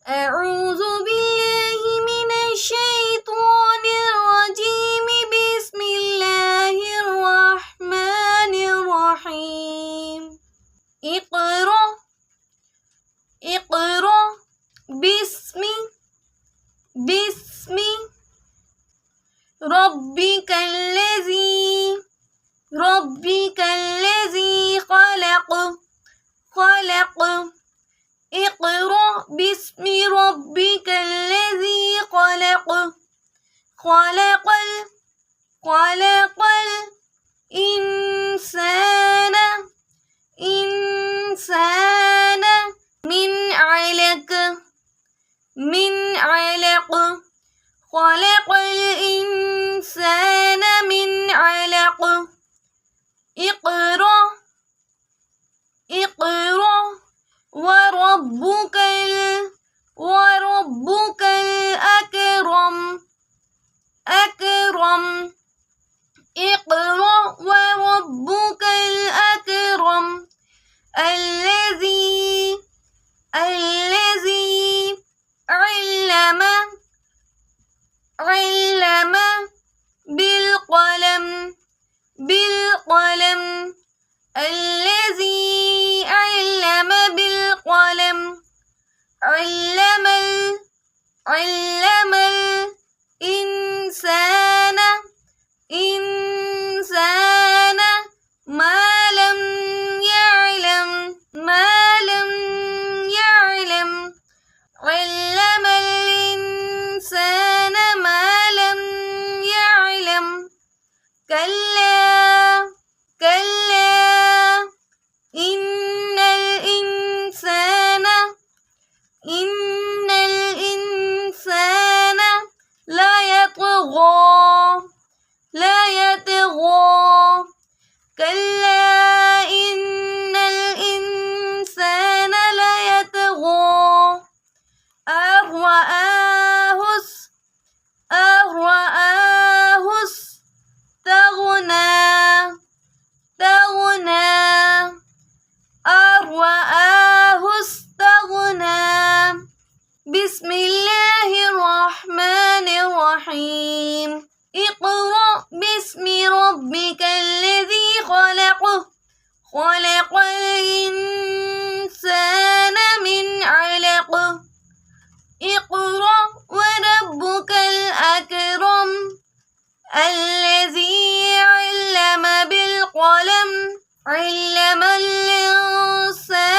أعوذ بالله من الشيطان الرجيم. بسم الله الرحمن الرحيم. اقرأ باسم ربك الذي خلق. اقرأ باسم ربك الذي خلق الإنسان من علق. خلق الإنسان من علق. اقرأ وربك الأكرم. اقرأ وربك الأكرم الذي علم بالقلم. الذي علم بالقلم. علم الإنسان ما لم يعلم. علم الإنسان ما لم يعلم. كلا إن الإنسان لا يطغى. كلا إن الإنسان لا يطغى أن رآه استغنى. بسم الله الرحمن الرحيم. اقرأ باسم ربك الذي خلق الإنسان من علق. اقرأ وربك الأكرم الذي علم بالقلم. علم الإنسان